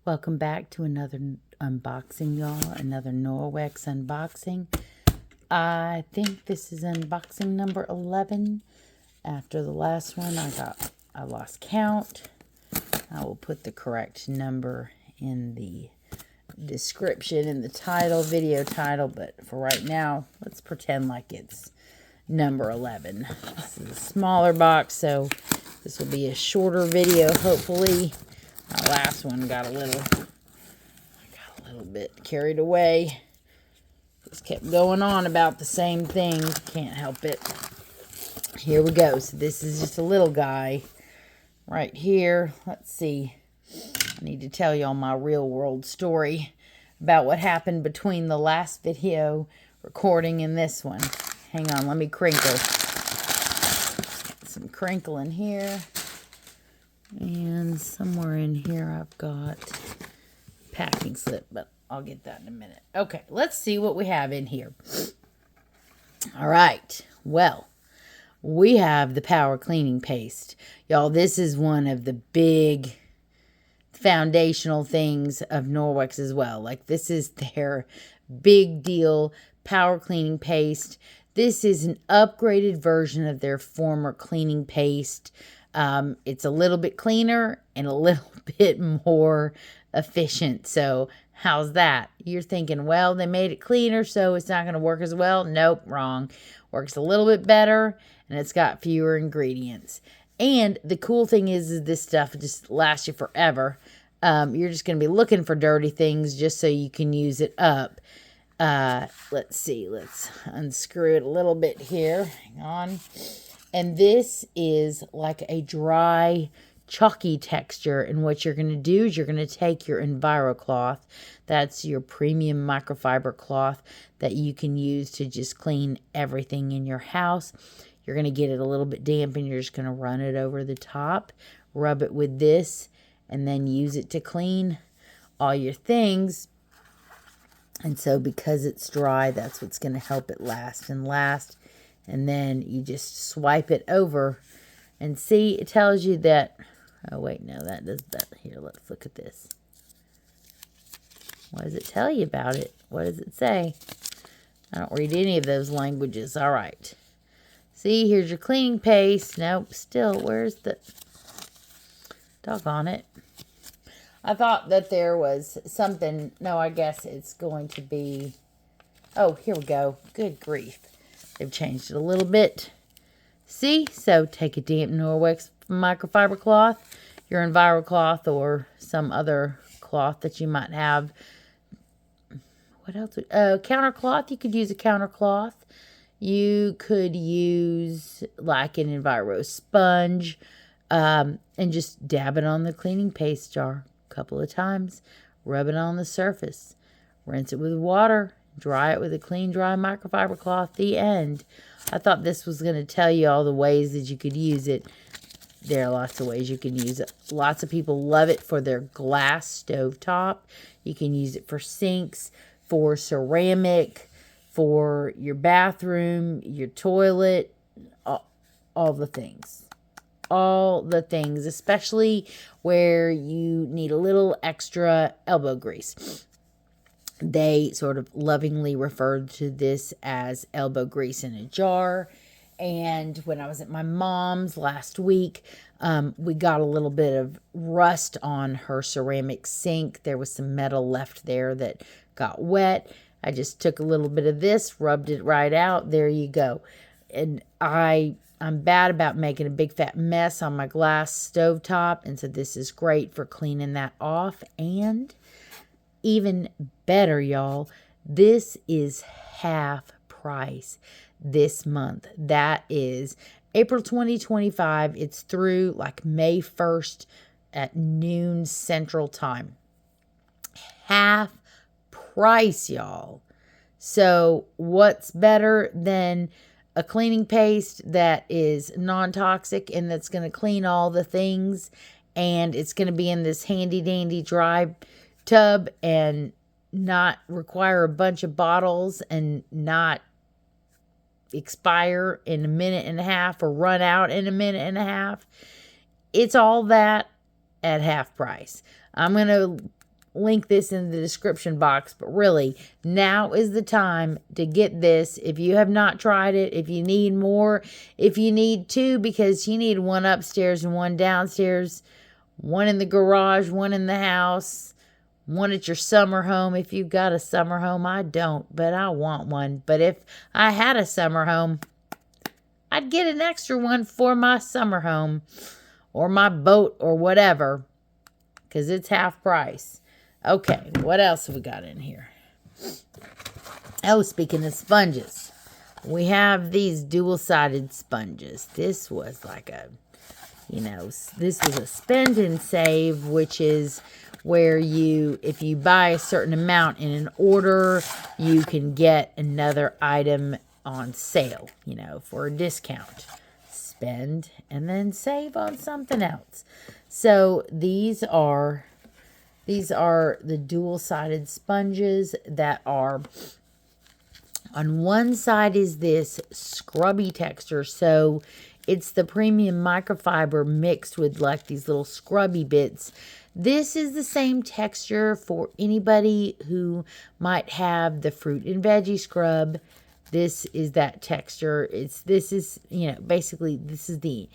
Welcome back to another unboxing, y'all. Another Norwex unboxing. I think this is unboxing number 11. After the last one, I lost count. I will put the correct number in the description in the title, video title, but for right now, let's pretend like it's number 11. This is a smaller box, so this will be a shorter video, hopefully. My last one got a little bit carried away. Just kept going on about the same thing. Can't help it. Here we go. So this is just a little guy right here. Let's see. I need to tell y'all my real world story about what happened between the last video recording and this one. Hang on, let me crinkle. Some crinkle in here. And somewhere in here I've got packing slip, but I'll get that in a minute. Okay, let's see what we have in here. All right, well, we have the power cleaning paste. Y'all, this is one of the big foundational things of Norwex as well. Like, this is their big deal power cleaning paste. This is an upgraded version of their former cleaning paste. It's a little bit cleaner and a little bit more efficient. So how's that? You're thinking, well, they made it cleaner, so it's not going to work as well. Nope, wrong. Works a little bit better, and it's got fewer ingredients. And the cool thing is this stuff just lasts you forever. You're just going to be looking for dirty things just so you can use it up. Let's see. Let's unscrew it a little bit here. Hang on. And this is like a dry, chalky texture. And what you're going to do is you're going to take your EnviroCloth. That's your premium microfiber cloth that you can use to just clean everything in your house. You're going to get it a little bit damp and you're just going to run it over the top. Rub it with this and then use it to clean all your things. And so because it's dry, that's what's going to help it last and last. And then you just swipe it over and see, it tells you that, oh wait, no, that does that. Here, let's look at this. What does it tell you about it? What does it say? I don't read any of those languages. All right. See, here's your cleaning paste. Nope, still, where's the, doggone it. I thought that there was something, no, I guess it's going to be, oh, here we go. Good grief. They've changed it a little bit. See? So take a damp Norwex microfiber cloth, your EnviroCloth, or some other cloth that you might have. What else? Countercloth. You could use a countercloth. You could use like an Enviro sponge and just dab it on the cleaning paste jar a couple of times. Rub it on the surface. Rinse it with water. Dry it with a clean, dry microfiber cloth. The end. I thought this was going to tell you all the ways that you could use it. There are lots of ways you can use it. Lots of people love it for their glass stovetop. You can use it for sinks, for ceramic, for your bathroom, your toilet, all the things. All the things, especially where you need a little extra elbow grease. They sort of lovingly referred to this as elbow grease in a jar. And when I was at my mom's last week, we got a little bit of rust on her ceramic sink. There was some metal left there that got wet. I just took a little bit of this, rubbed it right out. There you go. And I'm bad about making a big fat mess on my glass stovetop. And so this is great for cleaning that off. And even better, y'all, this is half price this month. That is April 2025. It's through like May 1st at noon Central Time. Half price, y'all. So what's better than a cleaning paste that is non-toxic and that's going to clean all the things, and it's going to be in this handy dandy dry tub and not require a bunch of bottles and not expire in a minute and a half or run out in a minute and a half. It's all that at half price. I'm going to link this in the description box, but really, now is the time to get this. If you have not tried it, if you need more, if you need two, because you need one upstairs and one downstairs, one in the garage, one in the house, one at your summer home. If you've got a summer home, I don't, but I want one. But if I had a summer home, I'd get an extra one for my summer home or my boat or whatever, because it's half price. Okay, what else have we got in here? Oh, speaking of sponges, we have these dual-sided sponges. This was like a, this was a spend and save, which is where if you buy a certain amount in an order, you can get another item on sale, for a discount. Spend and then save on something else. So these are the dual-sided sponges that are, on one side is this scrubby texture. So it's the premium microfiber mixed with like these little scrubby bits. This is the same texture for anybody who might have the fruit and veggie scrub. This is that texture. Basically this is the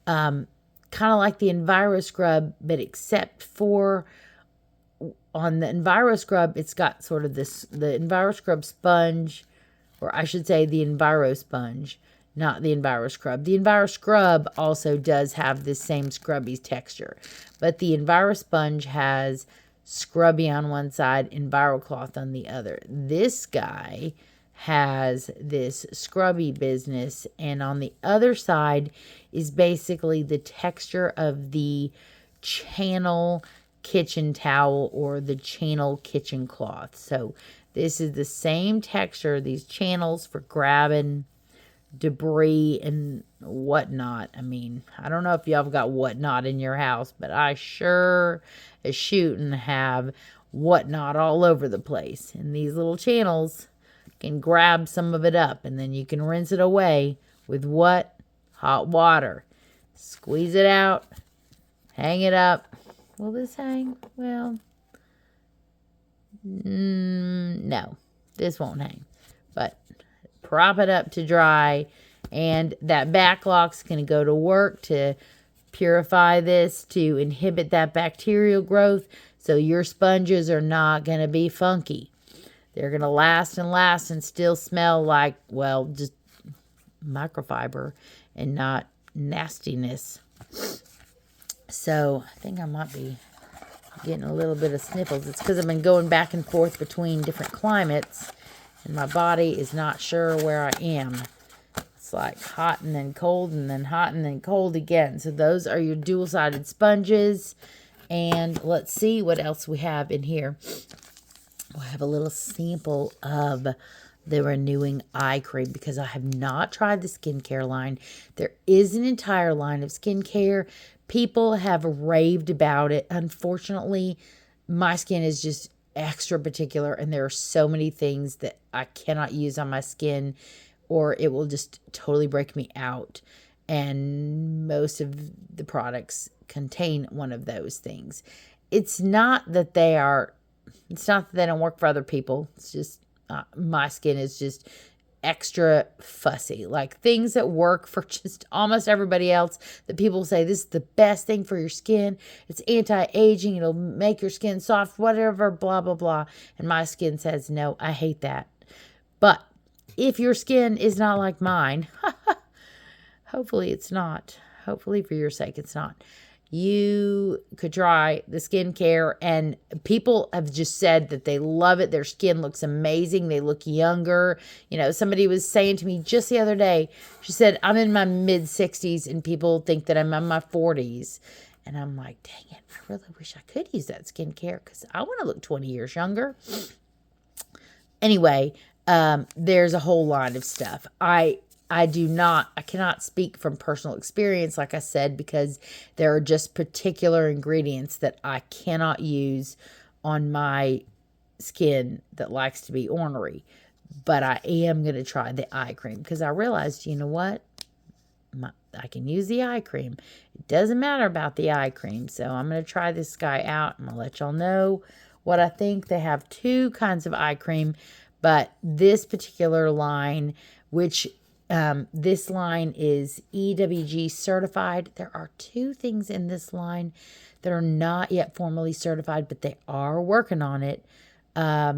kind of like the Enviro scrub, but except for on the Enviro scrub, it's got sort of the Enviro scrub sponge, or I should say the Enviro sponge, not the Enviro scrub. The Enviro scrub also does have this same scrubby texture, but the Enviro sponge has scrubby on one side, Enviro cloth on the other. This guy has this scrubby business, and on the other side is basically the texture of the channel kitchen towel or the channel kitchen cloth. So this is the same texture, these channels for grabbing debris and whatnot. I mean, I don't know if y'all have got whatnot in your house, but I sure as shooting have whatnot all over the place. And these little channels can grab some of it up, and then you can rinse it away with what? Hot water. Squeeze it out, hang it up. Will this hang? Well, no, this won't hang, but prop it up to dry, and that backlock's going to go to work to purify this, to inhibit that bacterial growth, so your sponges are not going to be funky. They're going to last and still smell like, well, just microfiber and not nastiness. So I think I might be getting a little bit of sniffles. It's because I've been going back and forth between different climates, and my body is not sure where I am. It's like hot and then cold and then hot and then cold again. So those are your dual-sided sponges. And let's see what else we have in here. I have a little sample of the Renewing Eye Cream because I have not tried the skincare line. There is an entire line of skincare. People have raved about it. Unfortunately, my skin is just extra particular, and there are so many things that I cannot use on my skin, or it will just totally break me out. And most of the products contain one of those things. It's not that they don't work for other people. It's just my skin is just extra fussy. Like things that work for just almost everybody else that people say this is the best thing for your skin. It's anti-aging. It'll make your skin soft, whatever, blah, blah, blah. And my skin says, no, I hate that. But if your skin is not like mine, hopefully it's not. Hopefully for your sake it's not. You could try the skincare, and people have just said that they love it. Their skin looks amazing. They look younger. Somebody was saying to me just the other day, she said, I'm in my mid-60s and people think that I'm in my 40s. And I'm like, dang it, I really wish I could use that skincare because I want to look 20 years younger. Anyway, there's a whole line of stuff. I cannot speak from personal experience, like I said, because there are just particular ingredients that I cannot use on my skin that likes to be ornery. But I am going to try the eye cream because I realized, you know what? I can use the eye cream. It doesn't matter about the eye cream. So I'm going to try this guy out. I'm going to let y'all know what I think. They have two kinds of eye cream, but this particular line, which this line is EWG certified. There are two things in this line that are not yet formally certified, but they are working on it. I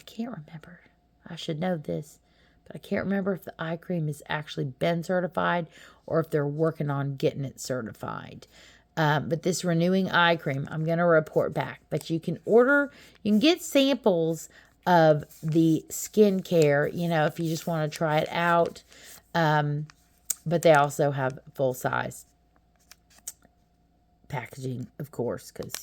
can't remember. I should know this, but I can't remember if the eye cream has actually been certified or if they're working on getting it certified. But this renewing eye cream, I'm going to report back. But you can get samples of the skincare, if you just want to try it out. But they also have full size packaging, of course, because,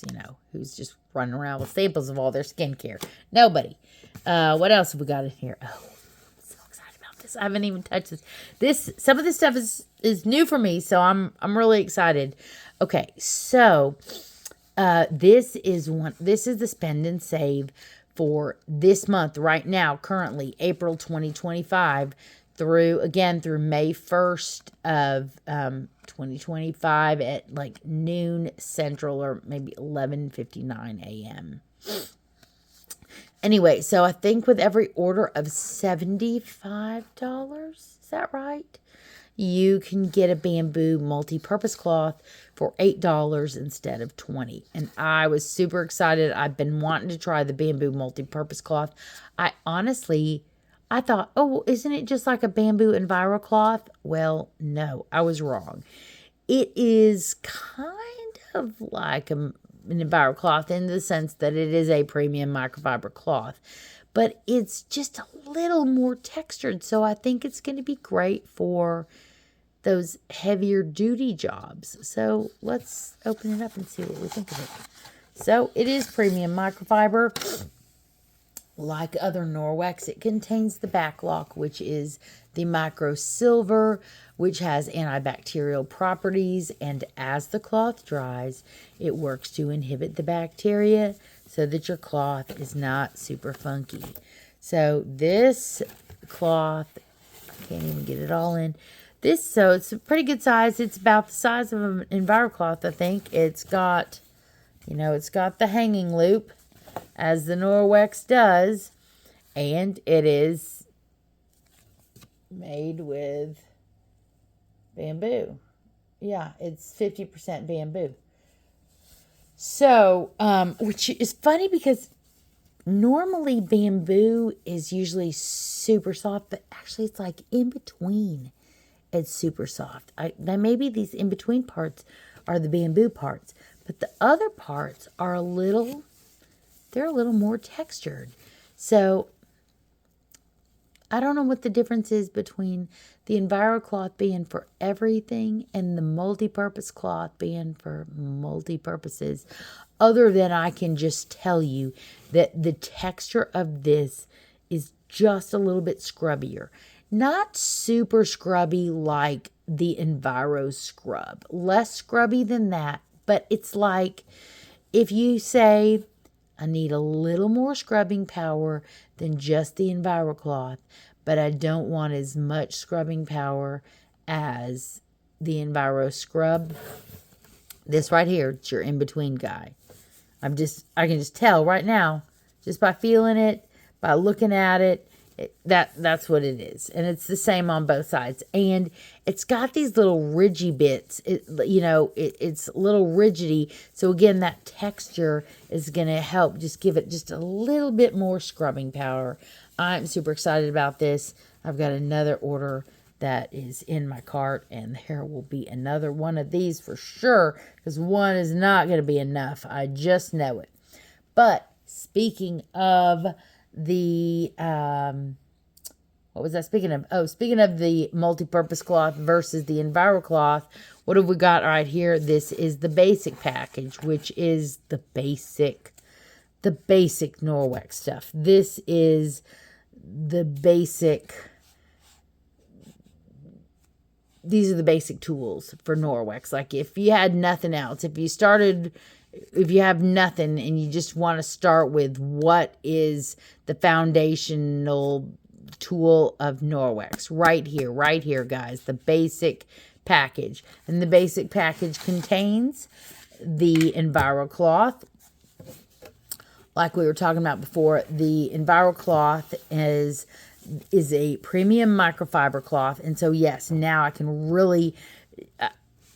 who's just running around with samples of all their skincare? Nobody. What else have we got in here? Oh, I'm so excited about this. I haven't even touched this. Some of this stuff is new for me, so I'm really excited. Okay, so this is the spend and save for this month right now, currently April 2025 through May 1st of 2025 at like noon Central, or maybe 11:59 a.m. Anyway, so I think with every order of $75, is that right? You can get a bamboo multi-purpose cloth for $8 instead of $20. And I was super excited. I've been wanting to try the bamboo multi-purpose cloth. I thought, oh, isn't it just like a bamboo Enviro cloth? Well, no, I was wrong. It is kind of like an Enviro cloth in the sense that it is a premium microfiber cloth, but it's just a little more textured. So I think it's going to be great for those heavier duty jobs. So let's open it up and see what we think of it. So it is premium microfiber. Like other Norwex, it contains the backlock, which is the micro silver, which has antibacterial properties, and as the cloth dries, it works to inhibit the bacteria so that your cloth is not super funky. So this cloth, I can't even get it all in. So it's a pretty good size. It's about the size of an Enviro cloth, I think. It's got, it's got the hanging loop, as the Norwex does, and it is made with bamboo. Yeah, it's 50% bamboo. So, which is funny because normally bamboo is usually super soft, but actually it's like in between. It's super soft. Now maybe these in between parts are the bamboo parts, but the other parts are they're a little more textured. So I don't know what the difference is between the Enviro cloth being for everything and the multi-purpose cloth being for multi-purposes, other than I can just tell you that the texture of this is just a little bit scrubbier. Not super scrubby like the Enviro scrub. Less scrubby than that, but it's like if you say, I need a little more scrubbing power than just the Enviro cloth, but I don't want as much scrubbing power as the Enviro scrub. This right here, it's your in-between guy. I can just tell right now, just by feeling it, by looking at it, that's what it is. And it's the same on both sides. And it's got these little ridgy bits. It's little rigidy. So again, that texture is going to help just give it just a little bit more scrubbing power. I'm super excited about this. I've got another order that is in my cart, and there will be another one of these for sure, because one is not going to be enough. I just know it. But speaking of the what was I speaking of? Oh, speaking of the multi-purpose cloth versus the Enviro cloth, what have we got right here? This is the basic package, which is the basic Norwex stuff. This is the basic. These are the basic tools for Norwex. Like if you had nothing else, if you have nothing and you just want to start with what is the foundational tool of Norwex, right here, guys, the basic package. And the basic package contains the Enviro cloth, like we were talking about before, the EnviroCloth is a premium microfiber cloth. And so, yes, now I can really,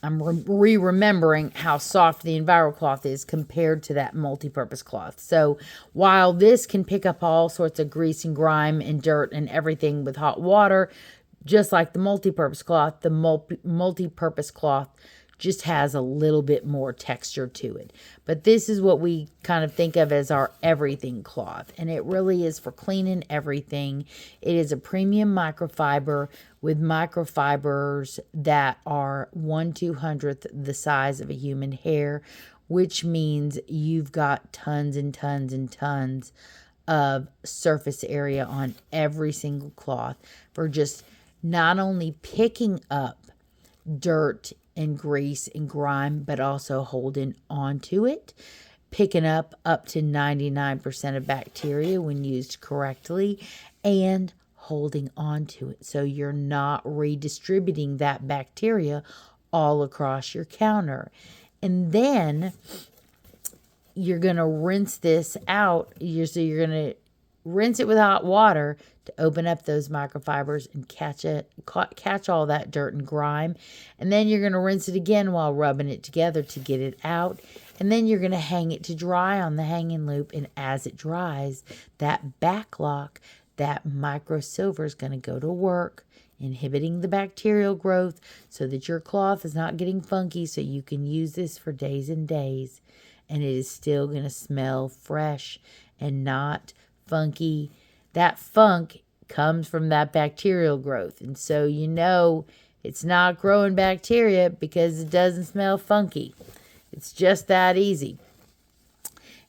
I'm remembering how soft the EnviroCloth is compared to that multi-purpose cloth. So while this can pick up all sorts of grease and grime and dirt and everything with hot water, just like the multi-purpose cloth, the multi-purpose cloth just has a little bit more texture to it. But this is what we kind of think of as our everything cloth. And it really is for cleaning everything. It is a premium microfiber with microfibers that are 1/200th the size of a human hair, which means you've got tons and tons and tons of surface area on every single cloth for just not only picking up dirt and grease and grime, but also holding onto it, picking up to 99% of bacteria when used correctly, and holding onto it. So you're not redistributing that bacteria all across your counter. And then you're going to rinse this out. So you're going to rinse it with hot water to open up those microfibers and catch all that dirt and grime. And then you're going to rinse it again while rubbing it together to get it out. And then you're going to hang it to dry on the hanging loop. And as it dries, that backlock, that microsilver is going to go to work, inhibiting the bacterial growth so that your cloth is not getting funky, so you can use this for days and days. And it is still going to smell fresh and not funky. That funk comes from that bacterial growth. And so you know it's not growing bacteria because it doesn't smell funky. It's just that easy.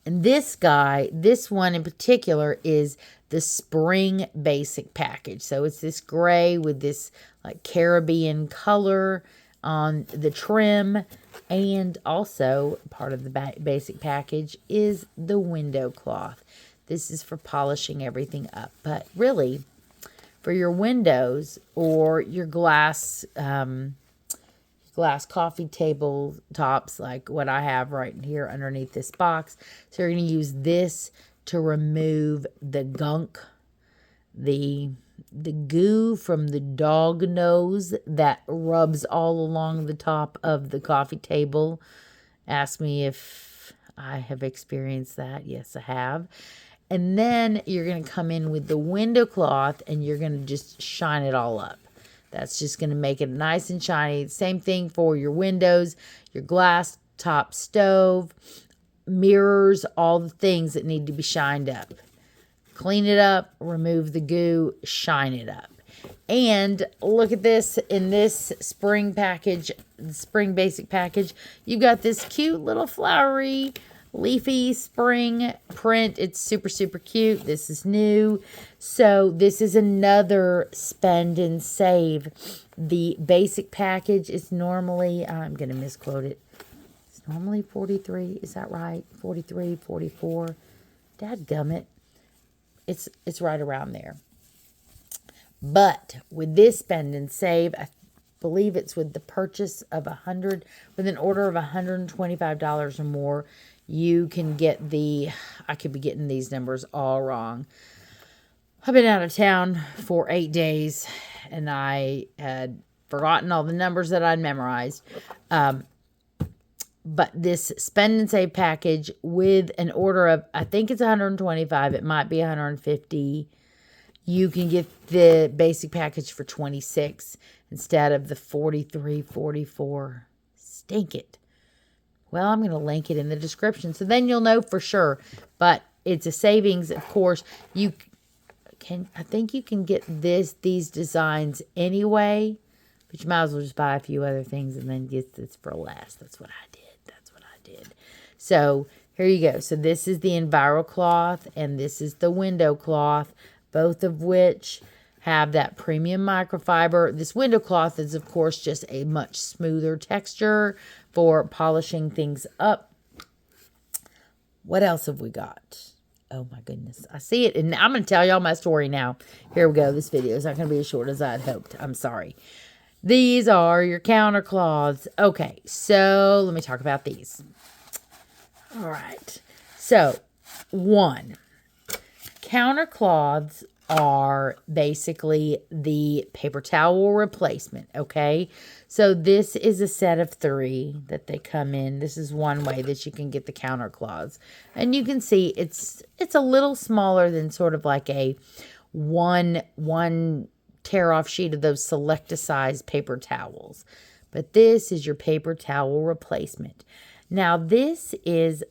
And this one in particular, is the spring basic package. So it's this gray with this like Caribbean color on the trim. And also part of the basic package is the window cloth. This is for polishing everything up. But really, for your windows or your glass coffee table tops, like what I have right here underneath this box. So you're going to use this to remove the gunk, the goo from the dog nose that rubs all along the top of the coffee table. Ask me if I have experienced that. Yes, I have. And then you're going to come in with the window cloth and you're going to just shine it all up. That's just going to make it nice and shiny. Same thing for your windows, your glass top stove, mirrors, all the things that need to be shined up. Clean it up, remove the goo, shine it up. And look at this, in this spring package, the spring basic package, you've got this cute little flowery leafy spring print. It's super, super cute. This is new. So this is another spend and save. The basic package is normally, I'm going to misquote it. It's normally $43. Is that right? $43, $44. Dadgummit. It's right around there. But with this spend and save, I believe it's with the purchase of with an order of $125 or more, you can get I could be getting these numbers all wrong. I've been out of town for 8 days, and I had forgotten all the numbers that I'd memorized. But this spend and save package with an order of, I think it's $125, it might be $150. You can get the basic package for $26 instead of the $43, $44. Stink it. Well, I'm going to link it in the description, so then you'll know for sure. But it's a savings, of course. I think you can get these designs anyway, but you might as well just buy a few other things and then get this for less. That's what I did. So here you go. So this is the EnviroCloth and this is the window cloth, both of which have that premium microfiber. This window cloth is, of course, just a much smoother texture for polishing things up. What else have we got? Oh, my goodness. I see it. And I'm going to tell y'all my story now. Here we go. This video is not going to be as short as I had hoped. I'm sorry. These are your counter cloths. Okay, so let me talk about these. All right. So One, counter cloths are basically the paper towel replacement, okay? So this is a set of 3 that they come in. This is one way that you can get the counter cloths. And you can see it's a little smaller than sort of like a one tear-off sheet of those Selecta-size paper towels. But this is your paper towel replacement. Now, this is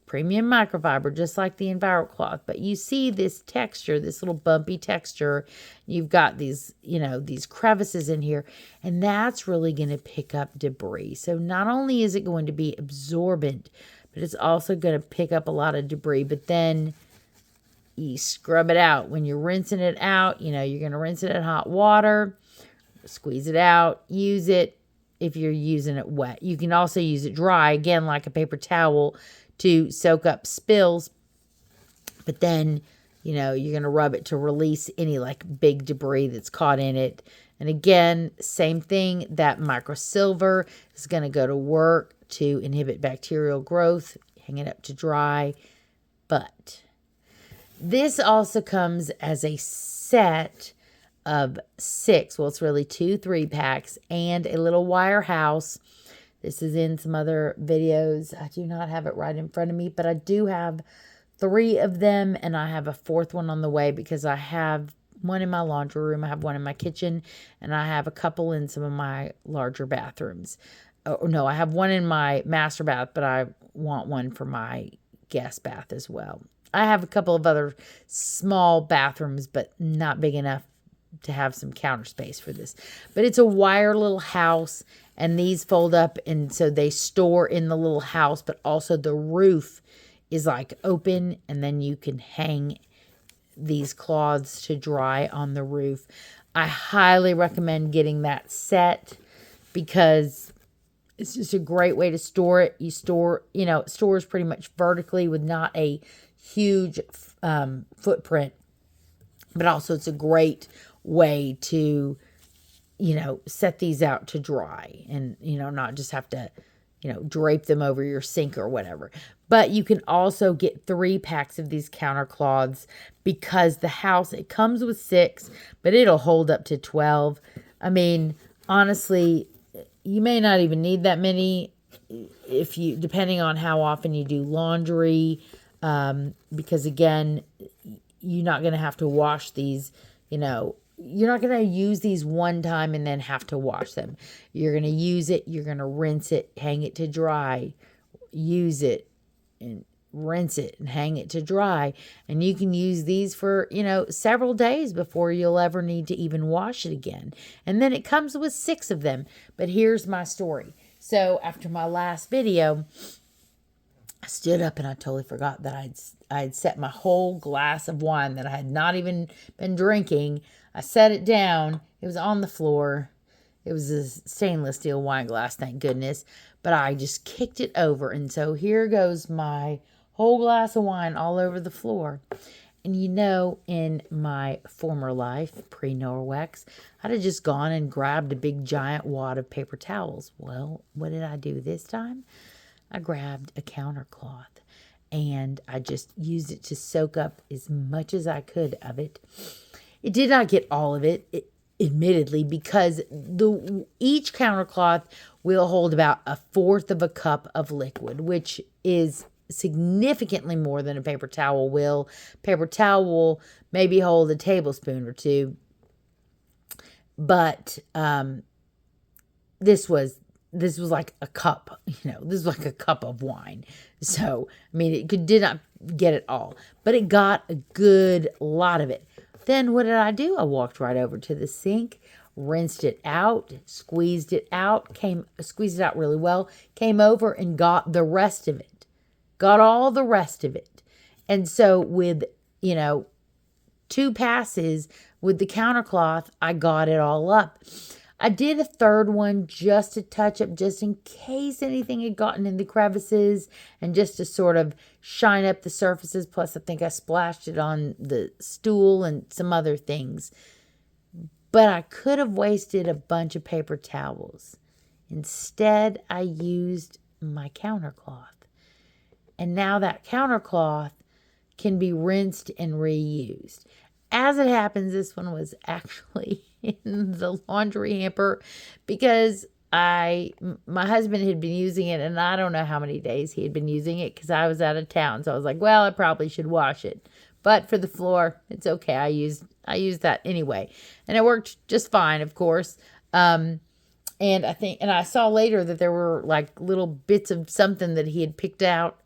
premium microfiber, just like the EnviroCloth, but you see this texture, this little bumpy texture. You've got these, these crevices in here, and that's really going to pick up debris. So not only is it going to be absorbent, but it's also going to pick up a lot of debris. But then you scrub it out. When you're rinsing it out, you're going to rinse it in hot water, squeeze it out, use it if you're using it wet. You can also use it dry, again, like a paper towel, to soak up spills, but then, you're going to rub it to release any like big debris that's caught in it. And again, same thing, that microsilver is going to go to work to inhibit bacterial growth, hang it up to dry. But this also comes as a set of 6. Well, it's really 2 3-packs and a little wire house. This is in some other videos. I do not have it right in front of me, but I do have 3 of them, and I have a 4th one on the way because I have one in my laundry room, I have one in my kitchen, and I have a couple in some of my larger bathrooms. Oh, no, I have one in my master bath, but I want one for my guest bath as well. I have a couple of other small bathrooms, but not big enough to have some counter space for this. But it's a wire little house, and these fold up, and so they store in the little house, but also the roof is like open, and then you can hang these cloths to dry on the roof. I highly recommend getting that set because it's just a great way to store it. You store, it stores pretty much vertically with not a huge footprint, but also it's a great way to, set these out to dry and, not just have to, drape them over your sink or whatever. But you can also get 3 packs of these counter cloths because the house, it comes with 6, but it'll hold up to 12. I mean, honestly, you may not even need that many depending on how often you do laundry, because again, you're not going to have to wash these, you're not going to use these one time and then have to wash them. You're going to use it, you're going to rinse it, hang it to dry, use it, and rinse it and hang it to dry. And you can use these for, several days before you'll ever need to even wash it again. And then it comes with 6 of them. But here's my story. So after my last video, I stood up and I totally forgot that I'd set my whole glass of wine that I had not even been drinking. I set it down. It was on the floor. It was a stainless steel wine glass, thank goodness. But I just kicked it over. And so here goes my whole glass of wine all over the floor. And in my former life, pre-Norwex, I'd have just gone and grabbed a big giant wad of paper towels. Well, what did I do this time? I grabbed a counter cloth and I just used it to soak up as much as I could of it. It did not get all of it, admittedly, because each counter cloth will hold about 1/4 of a cup of liquid, which is significantly more than a paper towel will. Paper towel will maybe hold a tablespoon or 2, but this was like a cup, this is like a cup of wine. So, I mean, did not get it all, but it got a good lot of it. Then what did I do? I walked right over to the sink, rinsed it out, squeezed it out really well, came over and got the rest of it. Got all the rest of it. And so with, 2 passes with the counter cloth, I got it all up. I did a 3rd one just to touch up, just in case anything had gotten in the crevices and just to sort of shine up the surfaces. Plus, I think I splashed it on the stool and some other things. But I could have wasted a bunch of paper towels. Instead, I used my counter cloth. And now that countercloth can be rinsed and reused. As it happens, this one was actually in the laundry hamper because my husband had been using it, and I don't know how many days he had been using it because I was out of town. So I was like, well, I probably should wash it. But for the floor, it's okay. I used that anyway. And it worked just fine, of course. And I saw later that there were like little bits of something that he had picked up,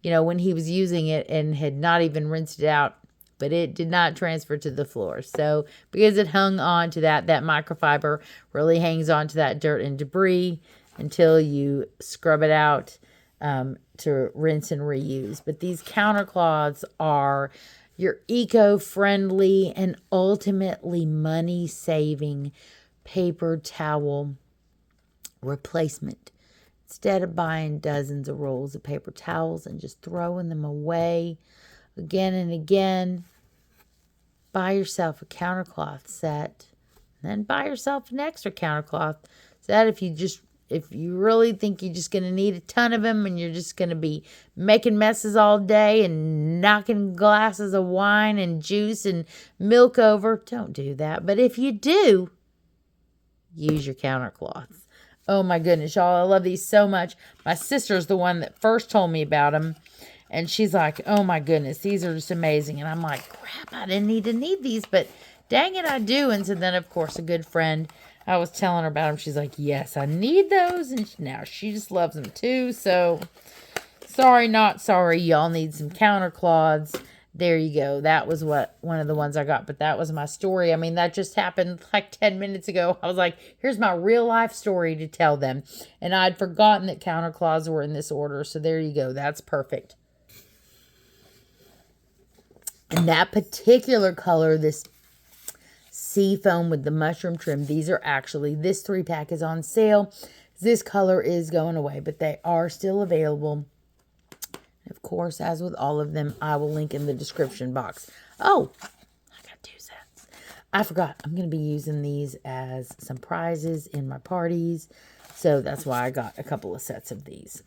when he was using it and had not even rinsed it out, but it did not transfer to the floor. So because it hung on to that microfiber really hangs on to that dirt and debris until you scrub it out to rinse and reuse. But these countercloths are your eco-friendly and ultimately money-saving paper towel replacement. Instead of buying dozens of rolls of paper towels and just throwing them away again and again, buy yourself a countercloth set, and then buy yourself an extra countercloth set if you really think you're just going to need a ton of them and you're just going to be making messes all day and knocking glasses of wine and juice and milk over. Don't do that. But if you do, use your countercloths. Oh my goodness, y'all. I love these so much. My sister's the one that first told me about them. And she's like, oh my goodness, these are just amazing. And I'm like, crap, I didn't need these, but dang it, I do. And so then, of course, a good friend, I was telling her about them. She's like, yes, I need those. And now she just loves them too. So sorry, not sorry. Y'all need some countercloths. There you go. That was one of the ones I got. But that was my story. I mean, that just happened like 10 minutes ago. I was like, here's my real life story to tell them. And I'd forgotten that countercloths were in this order. So there you go. That's perfect. And that particular color, this sea foam with the mushroom trim, this 3-pack is on sale. This color is going away, but they are still available. Of course, as with all of them, I will link in the description box. Oh, I got 2 sets. I forgot. I'm going to be using these as some prizes in my parties. So that's why I got a couple of sets of these.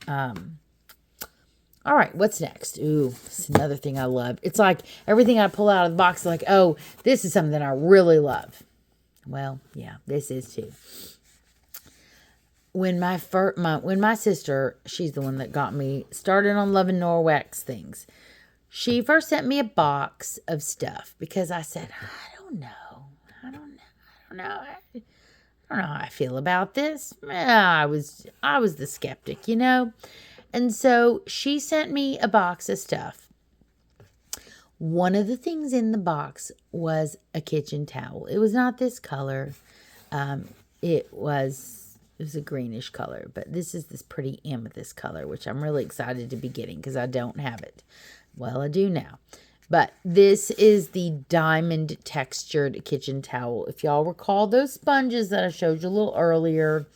All right, what's next? Ooh, it's another thing I love. It's like everything I pull out of the box is like, oh, this is something I really love. Well, yeah, this is too. When my sister, she's the one that got me started on loving Norwex things. She first sent me a box of stuff because I said, I don't know how I feel about this. I was the skeptic, And so she sent me a box of stuff. One of the things in the box was a kitchen towel. It was not this color. It was a greenish color, but this is this pretty amethyst color, which I'm really excited to be getting because I don't have it. Well, I do now. But this is the diamond textured kitchen towel. If y'all recall those sponges that I showed you a little earlier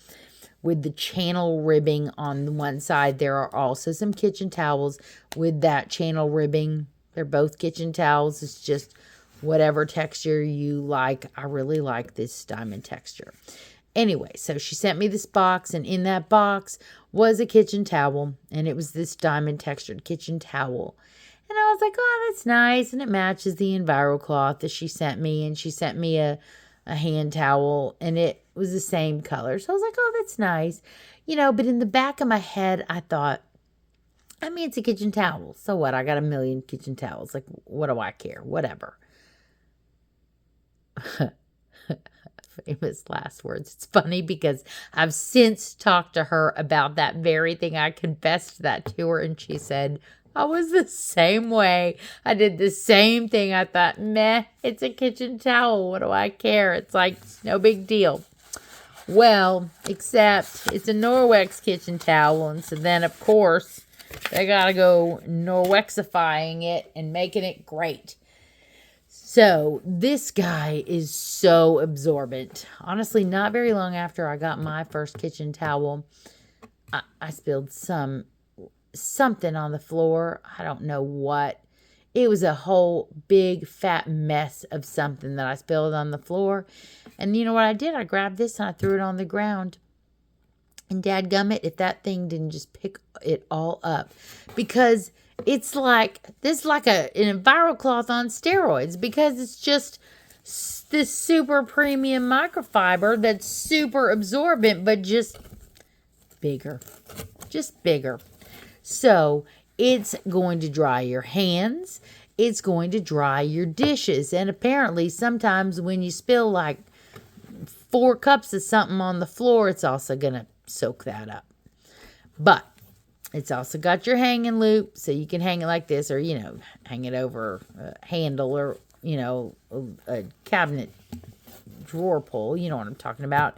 with the channel ribbing on one side, there are also some kitchen towels with that channel ribbing. They're both kitchen towels. It's just whatever texture you like. I really like this diamond texture. Anyway, so she sent me this box, and in that box was a kitchen towel, and it was this diamond textured kitchen towel. And I was like, oh, that's nice, and it matches the EnviroCloth that she sent me, and she sent me a hand towel, and it was the same color. So I was like, oh, that's nice. But in the back of my head, I thought, it's a kitchen towel. So what? I got a million kitchen towels. Like, what do I care? Whatever. Famous last words. It's funny because I've since talked to her about that very thing. I confessed that to her, and she said, I was the same way. I did the same thing. I thought, meh, it's a kitchen towel. What do I care? It's like, it's no big deal. Well, except it's a Norwex kitchen towel. And so then, of course, they got to go Norwexifying it and making it great. So this guy is so absorbent. Honestly, not very long after I got my first kitchen towel, I spilled something on the floor. I don't know what. It was a whole big fat mess of something that I spilled on the floor. And you know what I did? I grabbed this and I threw it on the ground. And dadgummit, if that thing didn't just pick it all up. Because it's like, this is like an EnviroCloth on steroids. Because it's just this super premium microfiber that's super absorbent, but just bigger. Just bigger. So it's going to dry your hands. It's going to dry your dishes. And apparently sometimes when you spill like 4 cups of something on the floor, it's also going to soak that up. But it's also got your hanging loop, so you can hang it like this, or, hang it over a handle, or, a cabinet drawer pull. You know what I'm talking about.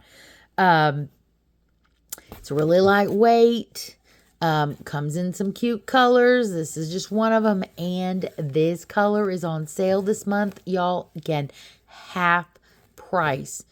It's really lightweight. Comes in some cute colors. This is just one of them. And this color is on sale this month, y'all. Again, half price.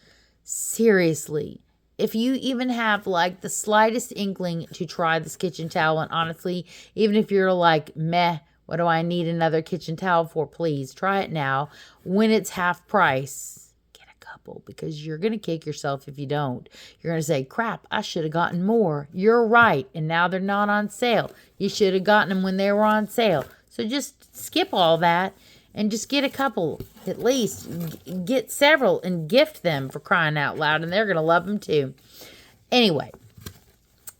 Seriously. If you even have like the slightest inkling to try this kitchen towel, and honestly, even if you're like, meh, what do I need another kitchen towel for? Please try it now. When it's half price, get a couple, because you're going to kick yourself if you don't. You're going to say, crap, I should have gotten more. You're right. And now they're not on sale. You should have gotten them when they were on sale. So just skip all that and just get a couple, at least. Get several and gift them, for crying out loud. And they're going to love them too. Anyway,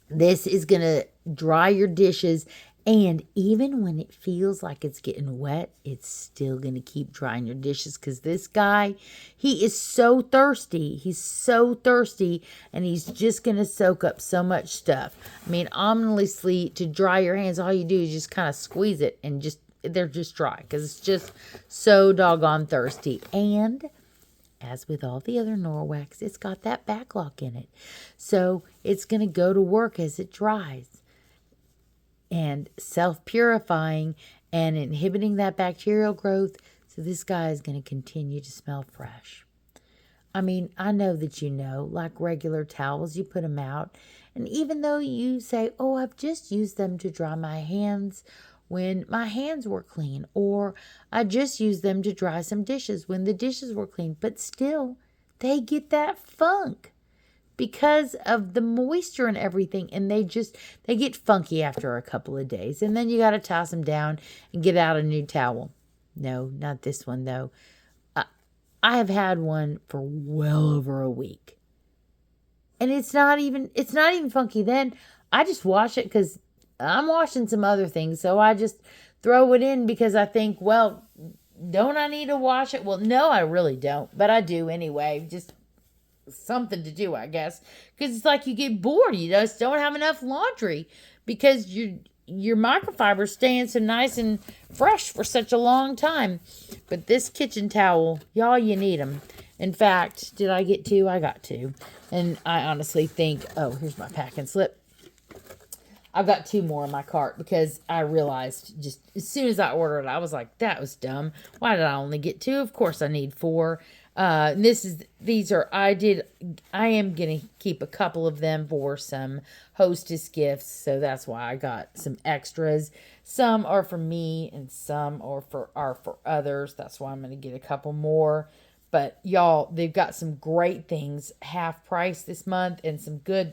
this is going to dry your dishes. And even when it feels like it's getting wet, it's still going to keep drying your dishes. Because this guy, he is so thirsty. He's so thirsty. And he's just going to soak up so much stuff. I mean, honestly, to dry your hands, all you do is just kind of squeeze it. And they're just dry. Because it's just so doggone thirsty. And as with all the other Norwex, it's got that back lock in it. So it's going to go to work as it dries. And self-purifying and inhibiting that bacterial growth. So this guy is going to continue to smell fresh. I mean, I know that like regular towels, you put them out. And even though you say, oh, I've just used them to dry my hands when my hands were clean. Or I just used them to dry some dishes when the dishes were clean. But still, they get that funk. Because of the moisture and everything. And they get funky after a couple of days. And then you got to toss them down and get out a new towel. No, not this one though. I have had one for well over a week. And it's not even funky then. I just wash it because I'm washing some other things. So I just throw it in because I think, well, don't I need to wash it? Well, no, I really don't. But I do anyway. Just something to do, I guess, because it's like you get bored. You just don't have enough laundry because your microfiber's staying so nice and fresh for such a long time. But this kitchen towel, y'all, you need them. In fact, did I get 2? I got 2. And I honestly think, oh, here's my packing slip. I've got 2 more in my cart because I realized just as soon as I ordered it, I was like, that was dumb. Why did I only get 2? Of course I need 4. I am going to keep a couple of them for some hostess gifts. So that's why I got some extras. Some are for me and some are for others. That's why I'm going to get a couple more. But y'all, they've got some great things half price this month and some good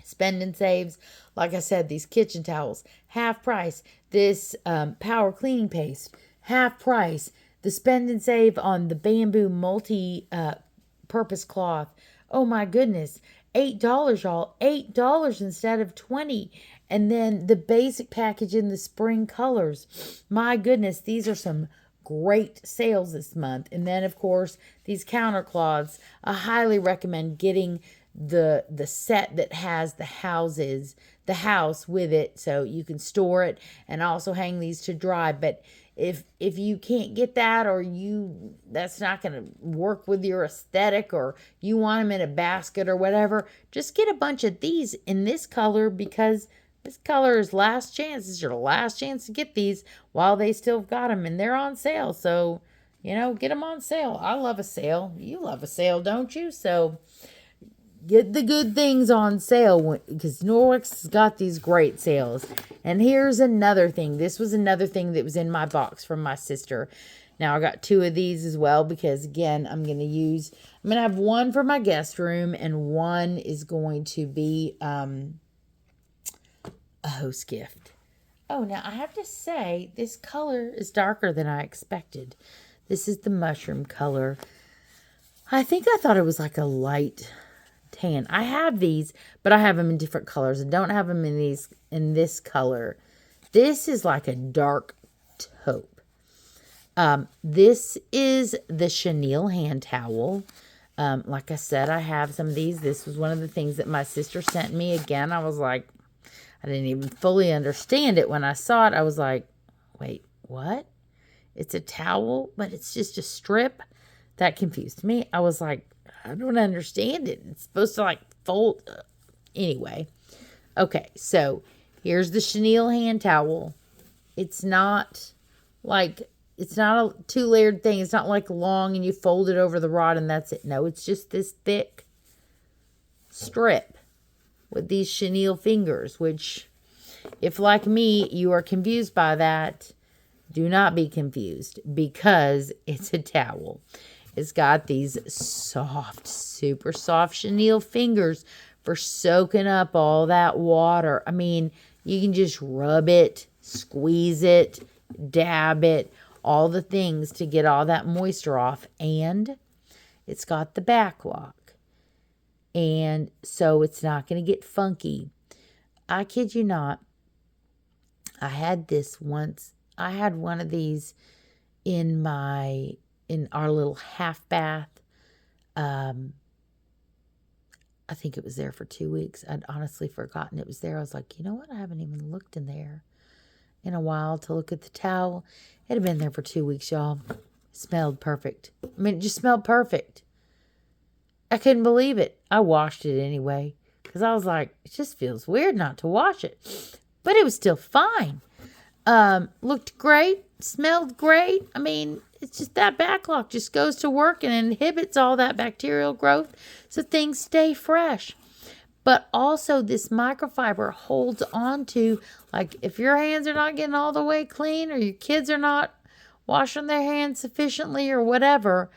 spend and saves. Like I said, these kitchen towels, half price. This power cleaning paste, half price. The spend and save on the bamboo multi-purpose cloth. Oh my goodness. $8, y'all. $8 instead of $20. And then the basic package in the spring colors. My goodness, these are some great sales this month. And then, of course, these counter cloths. I highly recommend getting the set that has the house with it, so you can store it and also hang these to dry. But if you can't get that, or that's not going to work with your aesthetic, or you want them in a basket or whatever, just get a bunch of these in this color, because this color is last chance. This is your last chance to get these while they still got them, and they're on sale. So, get them on sale. I love a sale. You love a sale, don't you? So get the good things on sale because Norwex has got these great sales. And here's another thing. This was another thing that was in my box from my sister. Now I got 2 of these as well because again, I'm going to have one for my guest room and one is going to be a host gift. Oh, now I have to say this color is darker than I expected. This is the mushroom color. I think I thought it was like a light tan. I have these, but I have them in different colors. I don't have them in this color. This is like a dark taupe. This is the chenille hand towel. Like I said, I have some of these. This was one of the things that my sister sent me. Again, I was like, I didn't even fully understand it when I saw it. I was like, wait, what? It's a towel, but it's just a strip? That confused me. I was like, I don't understand it. It's supposed to like fold. Anyway. Okay, so here's the chenille hand towel. It's not like, it's not a 2-layered thing. It's not like long and you fold it over the rod and that's it. No, it's just this thick strip with these chenille fingers, which if like me, you are confused by that, do not be confused because it's a towel. It's got these soft, super soft chenille fingers for soaking up all that water. I mean, you can just rub it, squeeze it, dab it, all the things to get all that moisture off. And it's got the back lock. And so it's not going to get funky. I kid you not. I had this once. I had one of these in our little half bath. I think it was there for 2 weeks. I'd honestly forgotten it was there. I was like, you know what? I haven't even looked in there in a while to look at the towel. It had been there for 2 weeks, y'all. It smelled perfect. I mean, it just smelled perfect. I couldn't believe it. I washed it anyway because I was like, it just feels weird not to wash it. But it was still fine. Looked great. Smelled great. I mean, it's just that backlock just goes to work and inhibits all that bacterial growth so things stay fresh. But also this microfiber holds on to, like if your hands are not getting all the way clean or your kids are not washing their hands sufficiently or whatever,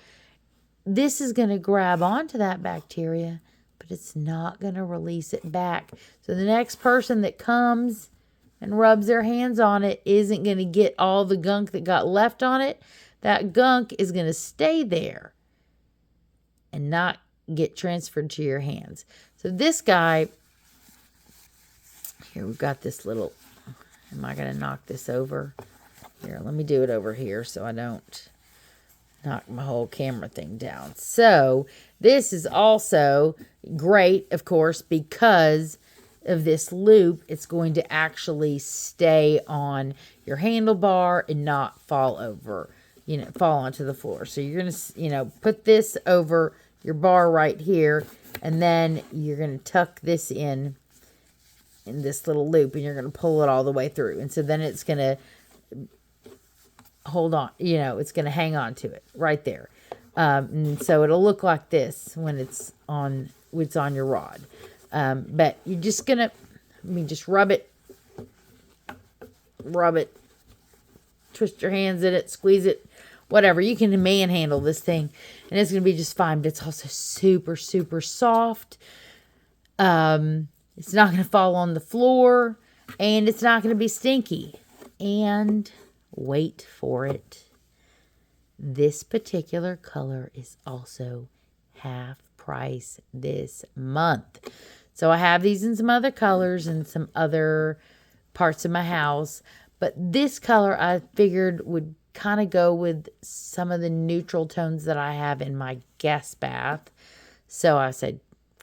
this is going to grab onto that bacteria, but it's not going to release it back. So the next person that comes and rubs their hands on it isn't going to get all the gunk that got left on it. That gunk is going to stay there and not get transferred to your hands. So this guy, here we've got this little, am I going to knock this over? Here, let me do it over here so I don't knock my whole camera thing down. So this is also great, of course, because of this loop. It's going to actually stay on your handlebar and not fall over, fall onto the floor. So you're going to, put this over your bar right here, and then you're going to tuck this in this little loop, and you're going to pull it all the way through. And so then it's going to hold on, it's going to hang on to it right there. And so it'll look like this when it's on your rod. But you're just going to, just rub it, twist your hands in it, squeeze it, whatever. You can manhandle this thing and it's going to be just fine. But it's also super, super soft. It's not going to fall on the floor and it's not going to be stinky. And wait for it. This particular color is also half price this month. So I have these in some other colors and some other parts of my house. But this color I figured would kind of go with some of the neutral tones that I have in my guest bath. So I said,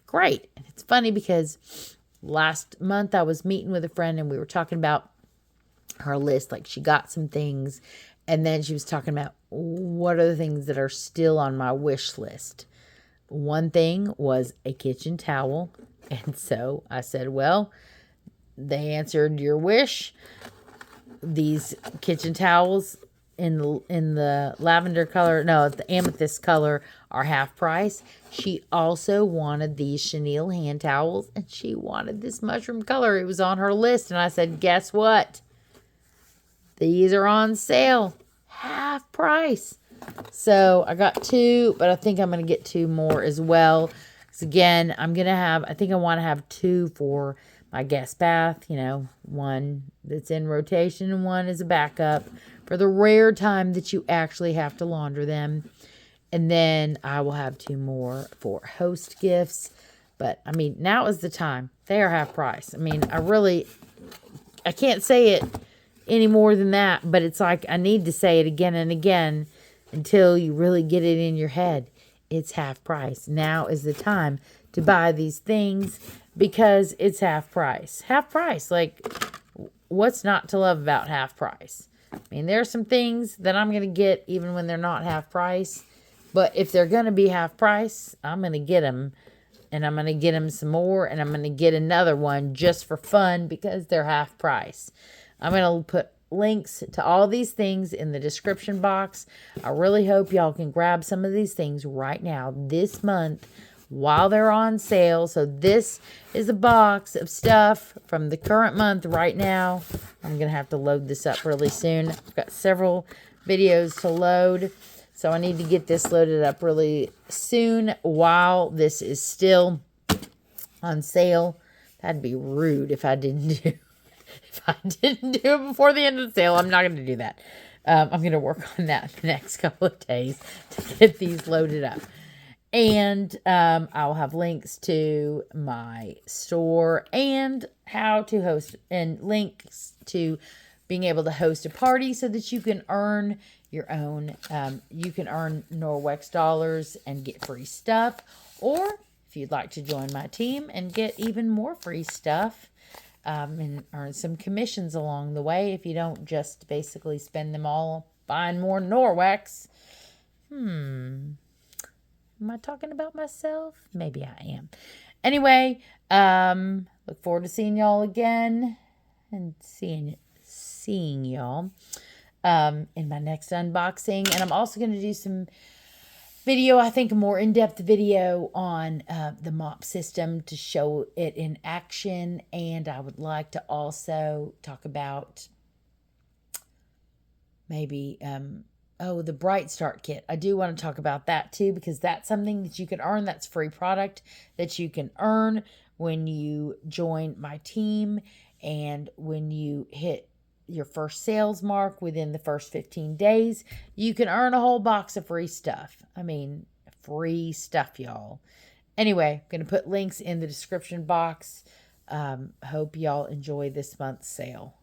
great. And it's funny because last month I was meeting with a friend and we were talking about her list. Like she got some things and then she was talking about what are the things that are still on my wish list. One thing was a kitchen towel. And so I said, well, they answered your wish. These kitchen towels in the lavender color, no, the amethyst color are half price. She also wanted these chenille hand towels, and she wanted this mushroom color. It was on her list, and I said, guess what? These are on sale, half price. So I got 2, but I think I'm going to get 2 more as well. So again, I think I want to have 2 for my guest bath, you know, 1 that's in rotation and 1 is a backup for the rare time that you actually have to launder them. And then I will have 2 more for host gifts. But I mean, now is the time. They are half price. I mean, I can't say it any more than that, but it's like I need to say it again and again until you really get it in your head. It's half price. Now is the time to buy these things because it's half price. Half price. Like, what's not to love about half price? I mean, there are some things that I'm going to get even when they're not half price. But if they're going to be half price, I'm going to get them. And I'm going to get them some more. And I'm going to get another one just for fun because they're half price. I'm going to put links to all these things in the description box. I really hope y'all can grab some of these things right now this month while they're on sale. So this is a box of stuff from the current month right now. I'm going to have to load this up really soon. I've got several videos to load. So I need to get this loaded up really soon while this is still on sale. That'd be rude if I didn't do it before the end of the sale. I'm not going to do that. I'm going to work on that the next couple of days to get these loaded up. And I'll have links to my store and how to host, and links to being able to host a party so that you can earn your own, you can earn Norwex dollars and get free stuff. Or if you'd like to join my team and get even more free stuff, and earn some commissions along the way if you don't just basically spend them all buying more Norwex. Am I talking about myself? Maybe I am. Anyway, look forward to seeing y'all again and seeing y'all in my next unboxing. And I'm also going to do some video, I think a more in-depth video on the mop system to show it in action. And I would like to also talk about maybe the Bright Start kit. I do want to talk about that too, because that's something that you can earn. That's free product that you can earn when you join my team and when you hit your first sales mark within the first 15 days, you can earn a whole box of free stuff. I mean, free stuff, y'all. Anyway, I'm going to put links in the description box. Hope y'all enjoy this month's sale.